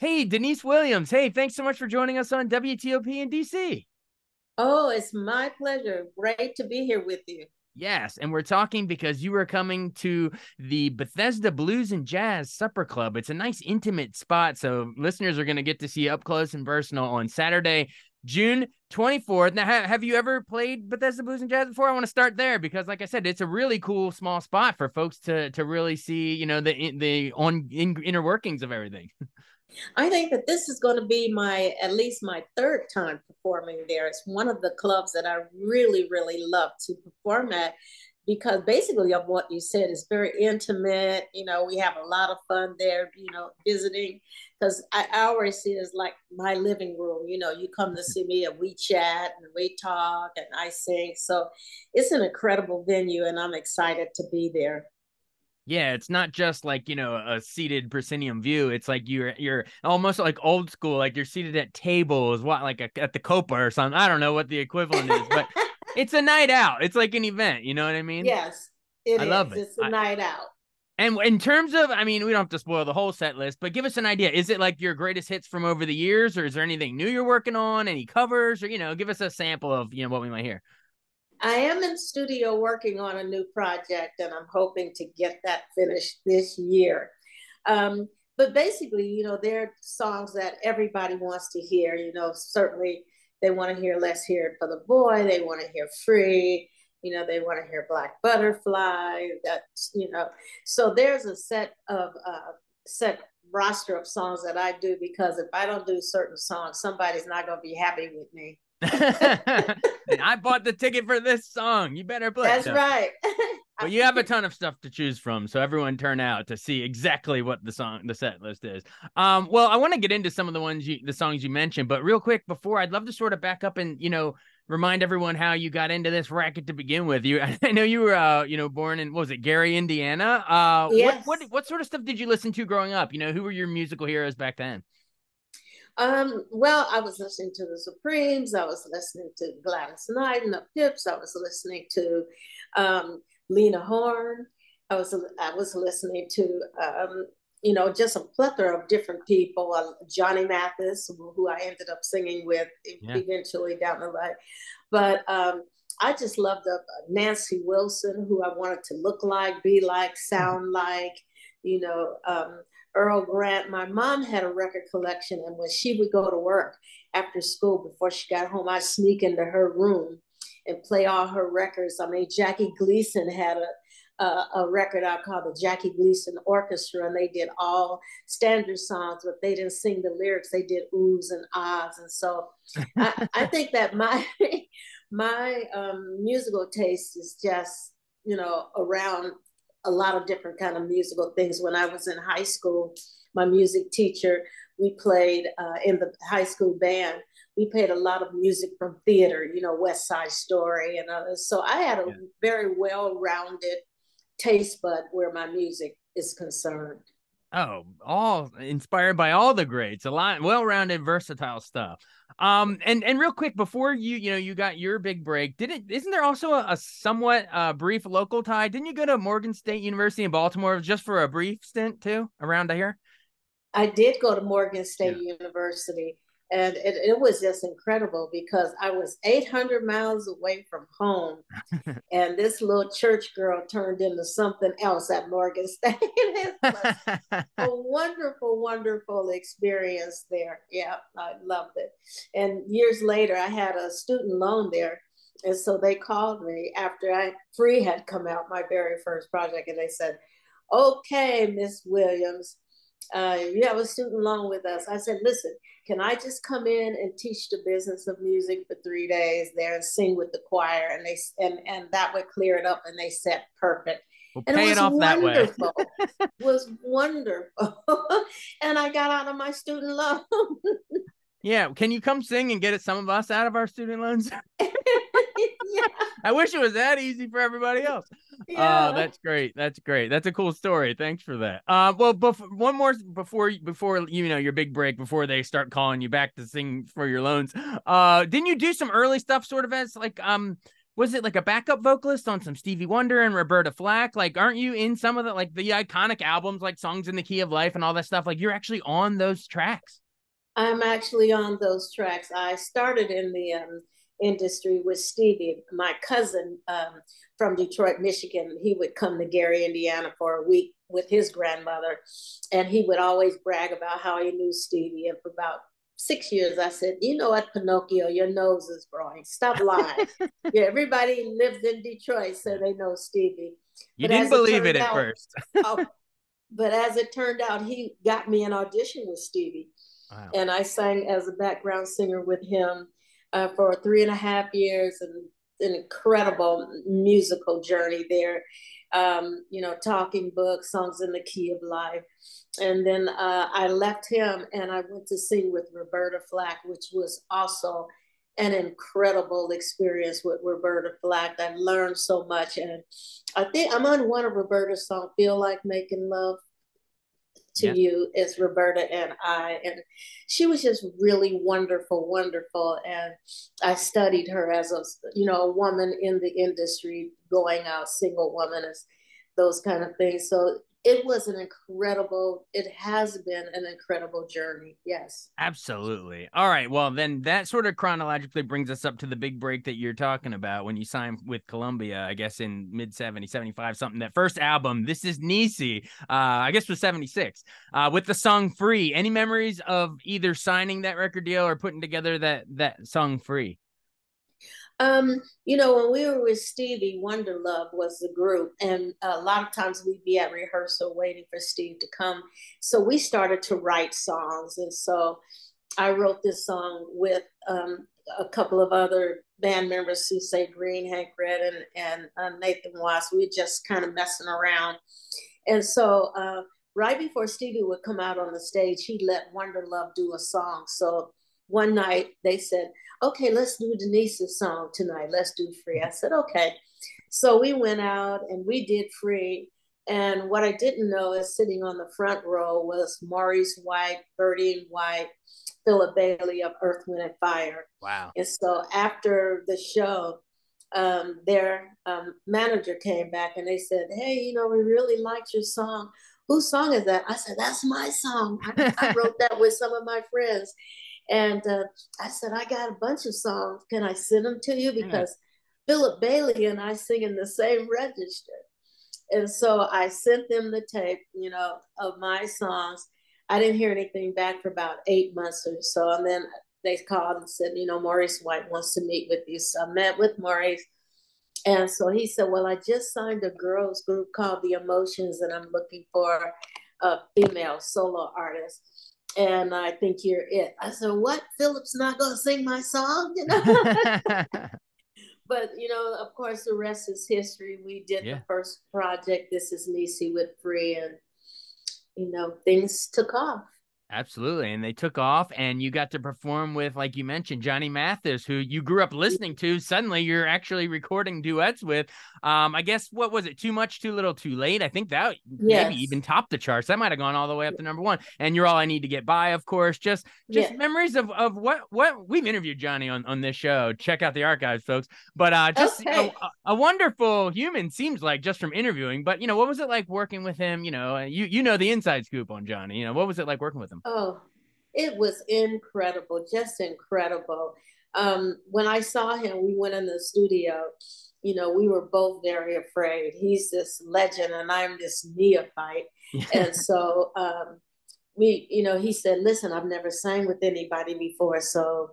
Hey, Deniece Williams. Hey, thanks so much for joining us on WTOP in DC. Oh, it's my pleasure. Great to be here with you. Yes, and we're talking because you are coming to the Bethesda Blues and Jazz Supper Club. It's a nice intimate spot, so listeners are going to get to see you up close and personal on Saturday, June 24th. Now, have you ever played Bethesda Blues and Jazz before? I want to start there because, like I said, it's a really cool small spot for folks to really see, the inner workings of everything. I think that this is going to be my at least my third time performing there. It's one of the clubs that I really, really love to perform at because basically of what you said is very intimate. We have a lot of fun there, visiting because I always see it as like my living room. You come to see me and we chat and we talk and I sing. So it's an incredible venue and I'm excited to be there. Yeah, it's not just like, a seated proscenium view. It's like you're almost like old school, like you're seated at tables, at the Copa or something. I don't know what the equivalent is, but it's a night out. It's like an event, you know what I mean? Yes, it I love is. it. It's a night out. And in terms of, I mean, we don't have to spoil the whole set list, but give us an idea. Is it like your greatest hits from over the years, or is there anything new you're working on? Any covers, or give us a sample of what we might hear. I am in studio working on a new project, and I'm hoping to get that finished this year. But basically, there are songs that everybody wants to hear. Certainly they want to hear Let's Hear It for the Boy. They want to hear Free. They want to hear Black Butterfly. So there's a set roster of songs that I do because if I don't do certain songs, somebody's not going to be happy with me. I bought the ticket for this song. You better play. That's right. But you have a ton of stuff to choose from, so everyone turn out to see exactly what the set list is. Well, I want to get into some of the songs you mentioned, but real quick before, I'd love to sort of back up and remind everyone how you got into this racket to begin with. I know you were born in, what was it, Gary, Indiana? What sort of stuff did you listen to growing up? Who were your musical heroes back then? Well, I was listening to the Supremes. I was listening to Gladys Knight and the Pips. I was listening to Lena Horne. I was listening to just a plethora of different people. Johnny Mathis, who I ended up singing with Yeah. eventually down the line. But I just loved Nancy Wilson, who I wanted to look like, be like, sound like. You know, Earl Grant. My mom had a record collection, and when she would go to work after school, before she got home, I'd sneak into her room and play all her records. I mean, Jackie Gleason had a record I called the Jackie Gleason Orchestra, and they did all standard songs, but they didn't sing the lyrics. They did oohs and ahs, and so I think that my musical taste is just around a lot of different kind of musical things. When I was in high school, my music teacher, we played in the high school band. We played a lot of music from theater, West Side Story and others. So I had a very well-rounded taste bud where my music is concerned. Oh, all inspired by all the greats, a lot well-rounded, versatile stuff. And real quick before you got your big break, isn't there also a somewhat brief local tie? Didn't you go to Morgan State University in Baltimore just for a brief stint too around here? I did go to Morgan Yeah. State University, and it was just incredible because I was 800 miles away from home. And this little church girl turned into something else at Morgan State. It was a wonderful, wonderful experience there. Yeah, I loved it. And years later, I had a student loan there. And so they called me after Free had come out, my very first project, and they said, "Okay, Miss Williams, you have a student loan with us." I said, "Listen, can I just come in and teach the business of music for 3 days there and sing with the choir?" And that would clear it up. And they said, "Perfect." We'll And it pay it was off that way. wonderful. It was wonderful. And I got out of my student loan. Yeah, can you come sing and get some of us out of our student loans? Yeah. I wish it was that easy for everybody else. Yeah. That's great. That's great. That's a cool story. Thanks for that. Well, one more before your big break, before they start calling you back to sing for your loans. Didn't you do some early stuff, sort of as like was it like a backup vocalist on some Stevie Wonder and Roberta Flack? Like, aren't you in some of the like the iconic albums like Songs in the Key of Life and all that stuff? Like, you're actually on those tracks. I'm actually on those tracks. I started in the industry with Stevie. My cousin from Detroit, Michigan, he would come to Gary, Indiana for a week with his grandmother, and he would always brag about how he knew Stevie. And for about 6 years, I said, "You know what, Pinocchio, your nose is growing. Stop lying." Yeah, everybody lives in Detroit, so they know Stevie. You But didn't as it believe it turned at out, first. oh, but as it turned out, he got me an audition with Stevie, Wow. and I sang as a background singer with him for 3.5 years, and an incredible musical journey there. You know, talking books, songs in the key of life. And then I left him and I went to sing with Roberta Flack, which was also an incredible experience with Roberta Flack. I learned so much. And I think I'm on one of Roberta's songs, Feel Like Making Love to Yes. You, is Roberta and I. And she was just really wonderful, wonderful. And I studied her as a, you know, a woman in the industry, going out, single woman, as those kind of things. So it was an incredible, it has been an incredible journey. Yes. Absolutely. All right. Well, then that sort of chronologically brings us up to the big break that you're talking about when you signed with Columbia, I guess in mid 70, 75, something. That first album, This Is Deniece, I guess was 76, with the song Free. Any memories of either signing that record deal or putting together that song Free? You know, when we were with Stevie, Wonder Love was the group, and a lot of times we'd be at rehearsal waiting for Steve to come. So we started to write songs, and so I wrote this song with a couple of other band members, Susie Green, Hank Red, and Nathan Watts. We were just kind of messing around, and so right before Stevie would come out on the stage, he let Wonder Love do a song. So one night they said, "Okay, let's do Denice's song tonight. Let's do Free." I said, "Okay." So we went out and we did Free. And what I didn't know is sitting on the front row was Maurice White, Birdie White, Philip Bailey of Earth, Wind, and Fire. Wow. And so after the show, their manager came back and they said, "Hey, you know, we really liked your song. Whose song is that?" I said, "That's my song. I wrote that with some of my friends." And I said, "I got a bunch of songs. Can I send them to you? Yeah. Because Philip Bailey and I sing in the same register." And so I sent them the tape, you know, of my songs. I didn't hear anything back for about 8 months or so. And then they called and said, "You know, Maurice White wants to meet with you." So I met with Maurice. And so he said, "Well, I just signed a girls group called The Emotions, and I'm looking for a female solo artist. And I think you're it." I said, "What? Philip's not going to sing my song?" You know? But, you know, of course, the rest is history. We did Yeah. the first project, This Is Deniece, with Free, and, you know, things took off. Absolutely. And they took off, and you got to perform with, like you mentioned, Johnny Mathis, who you grew up listening to. Suddenly you're actually recording duets with. I guess, what was it? Too Much, Too Little, Too Late. I think that maybe Yes. even topped the charts. That might have gone all the way up to #1. And You're All I Need to Get By, of course. Just Yeah. memories of what we've interviewed Johnny on this show. Check out the archives, folks. But just Okay. a wonderful human, seems like, just from interviewing. But what was it like working with him? You know the inside scoop on Johnny. What was it like working with him? Oh, it was incredible, just incredible. When I saw him, we went in the studio. You know, we were both very afraid. He's this legend, and I'm this neophyte. And so you know, he said, "Listen, I've never sang with anybody before, so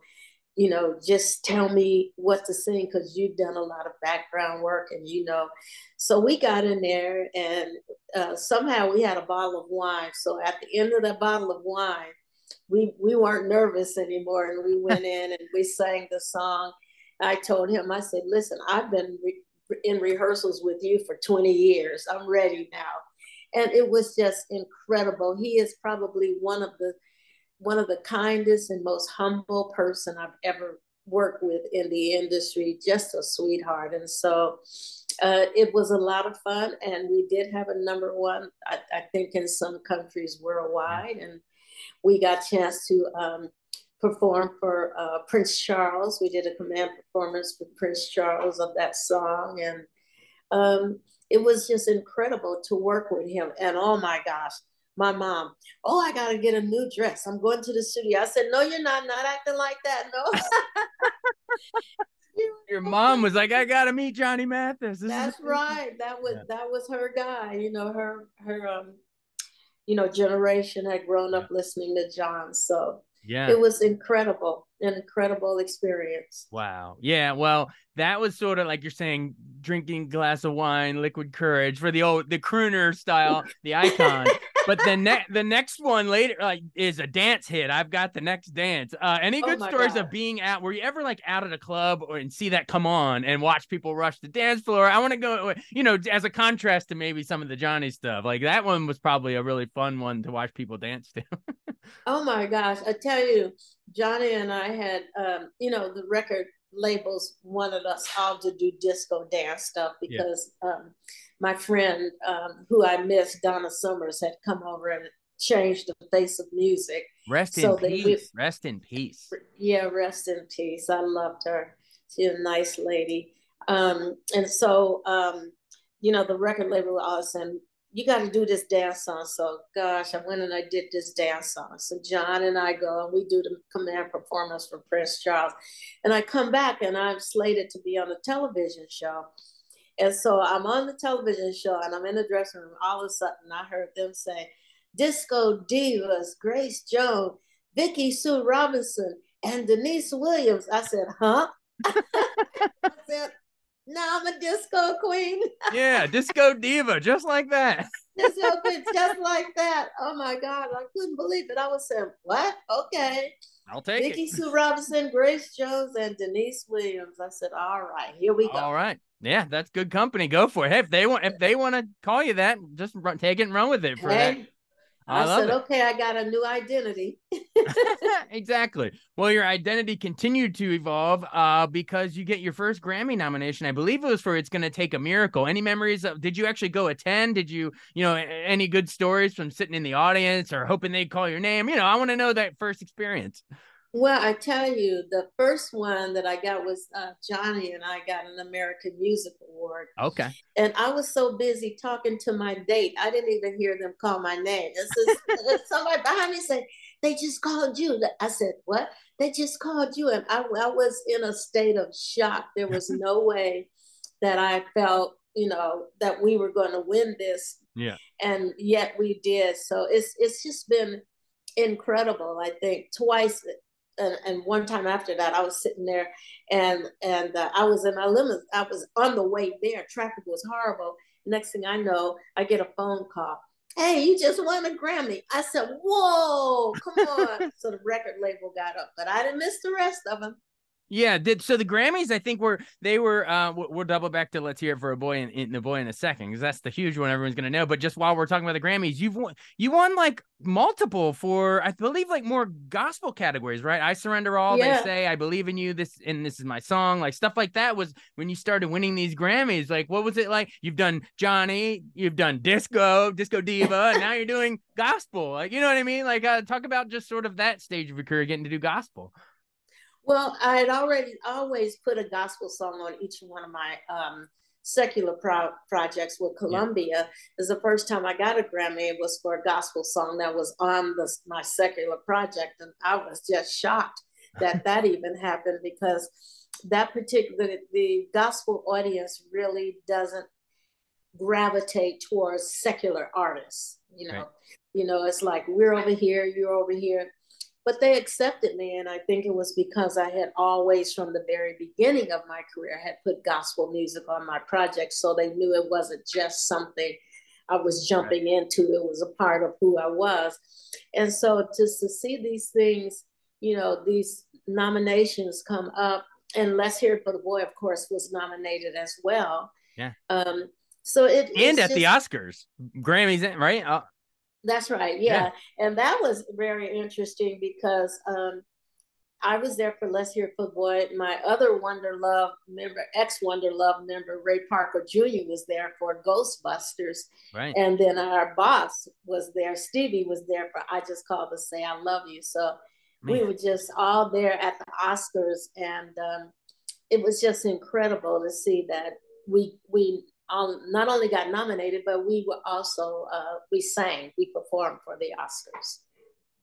you know, just tell me what to sing because you've done a lot of background work and you know." So we got in there and somehow we had a bottle of wine. So at the end of that bottle of wine, we weren't nervous anymore, and we went in and we sang the song. I told him, I said, "Listen, I've been in rehearsals with you for 20 years. I'm ready now." And it was just incredible. He is probably one of the kindest and most humble person I've ever worked with in the industry, just a sweetheart. And so it was a lot of fun. And we did have a #1, I think, in some countries Yeah. worldwide. And we got a chance to performed for Prince Charles. We did a command performance for Prince Charles of that song. And it was just incredible to work with him. And oh my gosh, my mom, oh, I got to get a new dress. I'm going to the studio. I said, no, you're not acting like that. No. Your mom was like, I got to meet Johnny Mathis. That's right. That was her guy. You know, her generation had grown up listening to John. So yeah, it was incredible, an incredible experience. Wow. Yeah. Well, that was sort of like you're saying, drinking a glass of wine, liquid courage for the crooner style, the icon. But the next one later is a dance hit. I've got the next dance. Any good stories of being out? Were you ever like out at a club and see that come on and watch people rush the dance floor? I want to go, as a contrast to maybe some of the Johnny stuff. Like that one was probably a really fun one to watch people dance to. Oh my gosh. I tell you, Johnny and I had, the record labels wanted us all to do disco dance stuff because my friend who I miss, Donna Summers, had come over and changed the face of music. Rest in peace. Rest in peace. Yeah, rest in peace. I loved her. She's a nice lady. And so, the record label was saying, you got to do this dance song. So, gosh, I went and I did this dance song. So John and I go and we do the command performance for Prince Charles. And I come back and I'm slated to be on a television show. And so I'm on the television show and I'm in the dressing room. All of a sudden, I heard them say, Disco Divas, Grace Jones, Vicki Sue Robinson, and Deniece Williams. I said, huh? I said, no, I'm a disco queen. Yeah, disco diva, just like that. Disco queen, just like that. Oh my God, I couldn't believe it. I was saying, what? Okay. I'll take Vicki Sue Robinson, Grace Jones, and Deniece Williams. I said, all right, here we go. All right. Yeah, that's good company. Go for it. Hey, if they want to call you that, just take it and run with it for that. I said, okay, I got a new identity. Exactly. Well, your identity continued to evolve because you get your first Grammy nomination. I believe it was for It's Gonna Take a Miracle. Any memories of, did you actually go attend? Did you, any good stories from sitting in the audience or hoping they'd call your name? I want to know that first experience. Well, I tell you, the first one that I got was Johnny and I got an American Music Award. Okay. And I was so busy talking to my date, I didn't even hear them call my name. Somebody behind me said, they just called you. I said, what? They just called you. And I was in a state of shock. There was no way that I felt, that we were going to win this. Yeah. And yet we did. So it's just been incredible. I think twice. And one time after that, I was sitting there and I was in my limo. I was on the way there. Traffic was horrible. Next thing I know, I get a phone call. Hey, you just won a Grammy. I said, whoa, come on. So the record label got up, but I didn't miss the rest of them. Yeah, so the Grammys, I think we'll double back to Let's Hear It for a Boy in the Boy in a second, because that's the huge one everyone's gonna know. But just while we're talking about the Grammys, you won like multiple for, I believe, like more gospel categories, right? I Surrender All, They Say, I Believe in You, this is my song, like stuff like that. Was when you started winning these Grammys, like what was it like? You've done Johnny, you've done disco diva, and now you're doing gospel. Like, you know what I mean? Like talk about just sort of that stage of your career, getting to do gospel. Well, I had always put a gospel song on each one of my secular projects with Columbia. Yeah. It was the first time I got a Grammy. It was for a gospel song that was on my secular project. And I was just shocked that even happened, because the gospel audience really doesn't gravitate towards secular artists. Right. It's like, we're over here, you're over here. But they accepted me, and I think it was because I had always, from the very beginning of my career, had put gospel music on my project, so they knew it wasn't just something I was jumping into. It was a part of who I was. And so to see these things, these nominations come up, and Let's Hear It for the Boy, of course, was nominated as well. Yeah. So and at the Oscars, Grammys, right? That's right. Yeah. And that was very interesting because I was there for Let's Hear It for the Boy. My other Wonder Love member, ex-Wonder Love member, Ray Parker Jr. was there for Ghostbusters. Right. And then our boss was there. Stevie was there for I Just Called to Say I Love You. So Man. We were just all there at the Oscars, and it was just incredible to see that we not only got nominated, but we were also we performed for the Oscars.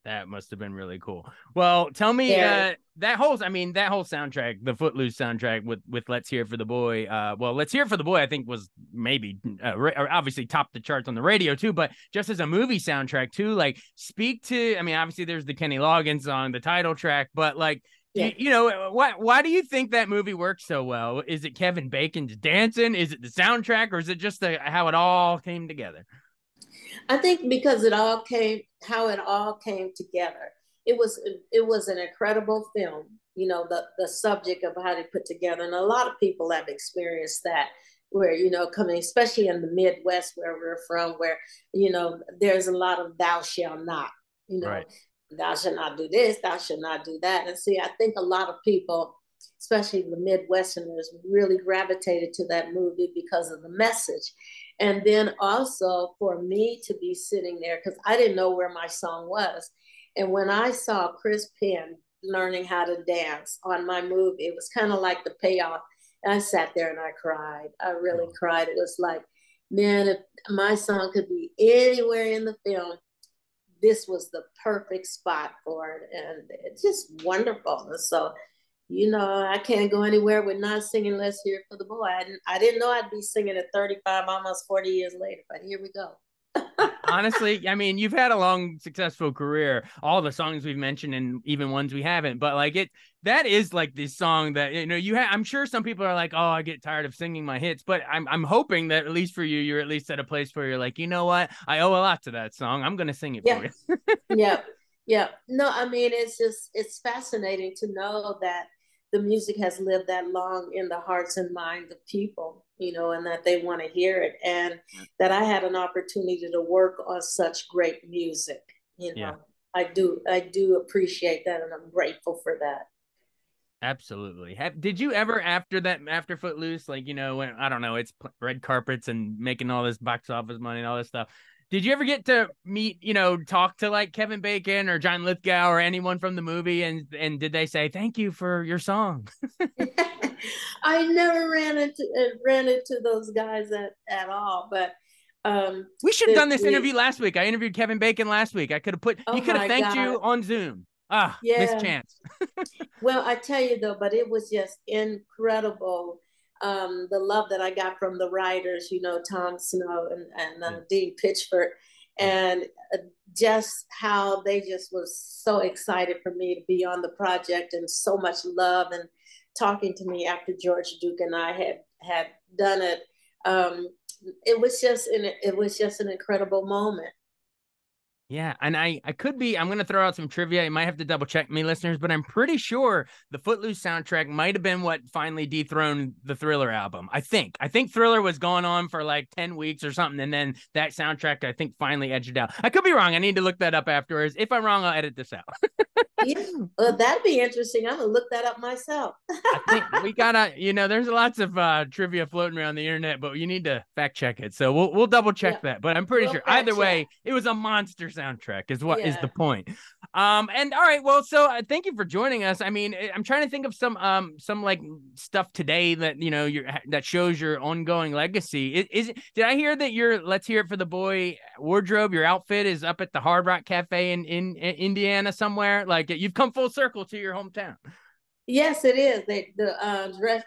That must have been really cool. Well, tell me that whole soundtrack, the Footloose soundtrack with Let's Hear It for the Boy. Well, Let's Hear It for the Boy, I think was maybe obviously topped the charts on the radio too, but just as a movie soundtrack too, like speak to, I mean, obviously there's the Kenny Loggins song, the title track, but like, you know, why do you think that movie works so well? Is it Kevin Bacon's dancing? Is it the soundtrack, or is it just how it all came together? I think because how it all came together. It was an incredible film. You know, the subject of how they put together, and a lot of people have experienced that. Where, you know, coming, especially in the Midwest where we're from, where, you know, there's a lot of thou shall not. You know, Right. Thou shall not do this, thou shall not do that. And see, I think a lot of people, especially the Midwesterners, really gravitated to that movie because of the message. And then also for me to be sitting there, because I didn't know where my song was. And when I saw Chris Penn learning how to dance on my movie, it was kind of like the payoff. And I sat there and I cried. I really cried. It was like, man, if my song could be anywhere in the film, this was the perfect spot for it. And it's just wonderful. And so, you know, I can't go anywhere with not singing Let's Hear It for the Boy. I didn't know I'd be singing at 35, almost 40 years later, but here we go. Honestly, I mean, you've had a long, successful career. All the songs we've mentioned, and even ones we haven't. But like that is like this song that, you know, I'm sure some people are like, oh, I get tired of singing my hits. But I'm hoping that at least for you, you're at least at a place where you're like, you know what, I owe a lot to that song. I'm gonna sing it for you. Yeah. No, I mean, it's fascinating to know that the music has lived that long in the hearts and minds of people, you know, and that they want to hear it, and that I had an opportunity to work on such great music. You know, I do appreciate that, and I'm grateful for that. Absolutely. Did you ever, after Footloose, like, you know, when, I don't know, it's red carpets and making all this box office money and all this stuff, did you ever get to meet, you know, talk to like Kevin Bacon or John Lithgow or anyone from the movie, and did they say thank you for your song? I never ran into those guys at all, but we should have done this interview last week. I interviewed Kevin Bacon last week. I could have he could have thanked you on Zoom. Missed chance. Well, I tell you though, but it was just incredible. The love that I got from the writers, you know, Tom Snow and Dean Pitchford, and just how they just was so excited for me to be on the project, and so much love, and talking to me after George Duke and I had done it. It was just an incredible moment. Yeah, and I'm going to throw out some trivia. You might have to double check me, listeners, but I'm pretty sure the Footloose soundtrack might have been what finally dethroned the Thriller album. I think Thriller was going on for like 10 weeks or something, and then that soundtrack, I think, finally edged it out. I could be wrong. I need to look that up afterwards. If I'm wrong, I'll edit this out. Yeah, well, that'd be interesting. I'm gonna look that up myself. I think we gotta, you know, there's lots of trivia floating around the internet, but you need to fact check it. So we'll double check that. But I'm pretty sure either way, it was a monster soundtrack. Is what is the point. And all right, well, so thank you for joining us. I mean, I'm trying to think of some like stuff today that, you know, that shows your ongoing legacy. Did I hear that your Let's Hear It for the Boy wardrobe, your outfit is up at the Hard Rock Cafe in Indiana somewhere? Like, you've come full circle to your hometown. Yes, it is.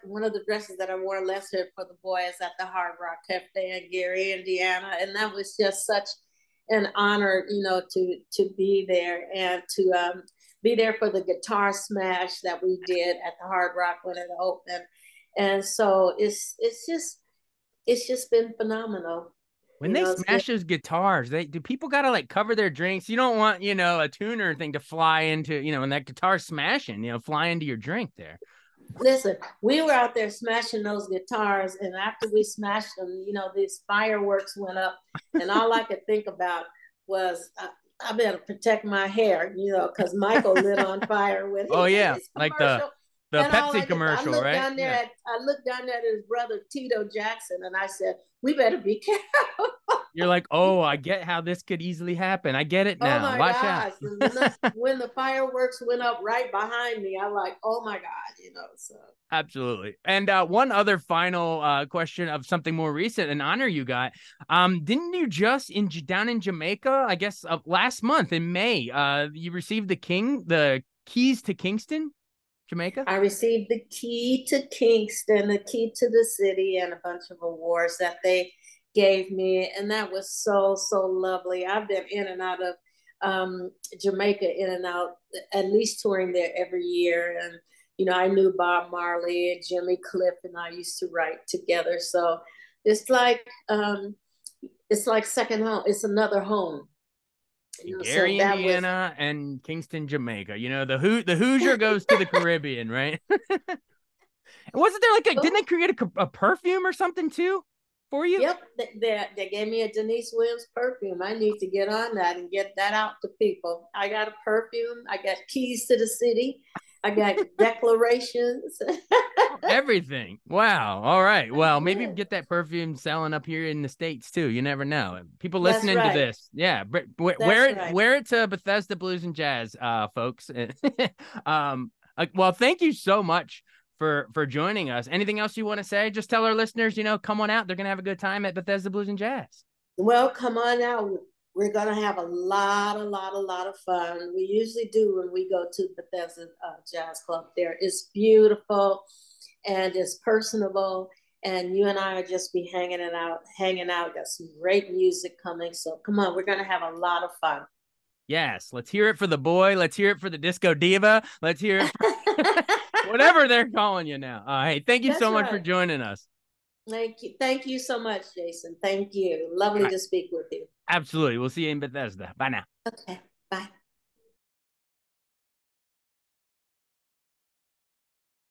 One of the dresses that I wore Let's Hear It for the Boy is at the Hard Rock Cafe in Gary, Indiana, and that was just such an honor, you know, to be there, and to be there for the guitar smash that we did at the Hard Rock when it opened. And so it's just been phenomenal. When they smash those guitars, do people gotta like cover their drinks? You don't want, you know, a tuner thing to fly into, you know, when that guitar's smashing, you know, fly into your drink there. Listen, we were out there smashing those guitars, and after we smashed them, you know, these fireworks went up, and all I could think about was I better protect my hair, you know, because Michael lit on fire with his like the Pepsi commercial, right? I looked down there at his brother Tito Jackson, and I said, we better be careful. You're like, oh, I get how this could easily happen. I get it Oh now. my Watch out. gosh. And when the fireworks went up right behind me, I'm like, oh my God, so. Absolutely. And one other final question of something more recent, an honor you got. Didn't you just down in Jamaica, I guess last month in May, you received the keys to Kingston, Jamaica? I received the key to Kingston, the key to the city, and a bunch of awards that they gave me. And that was so, so lovely. I've been in and out of Jamaica, in and out, at least touring there every year. And, I knew Bob Marley and Jimmy Cliff, and I used to write together. So it's like second home. It's another home. Gary, so Indiana, and Kingston, Jamaica. The Hoosier goes to the Caribbean, right? Wasn't there didn't they create a perfume or something too for you? Yep, they gave me a Deniece Williams perfume. I need to get on that and get that out to people. I got a perfume. I got keys to the city. I got declarations. Everything. Wow. All right. Well, maybe get that perfume selling up here in the States too. You never know. People listening to this. Yeah. Wear it to Bethesda Blues and Jazz, folks. Well, thank you so much for joining us. Anything else you want to say? Just tell our listeners, come on out. They're going to have a good time at Bethesda Blues and Jazz. Well, come on out. We're going to have a lot of fun. We usually do when we go to Bethesda Jazz Club there. It's beautiful and it's personable. And you and I are just be hanging out. Got some great music coming. So come on, we're going to have a lot of fun. Yes. Let's hear it for the boy. Let's hear it for the disco diva. Let's hear it for whatever they're calling you now. Hey, thank you so much for joining us. Thank you. Thank you so much, Jason. Thank you. Lovely to speak with you. Absolutely. We'll see you in Bethesda. Bye now. Okay. Bye.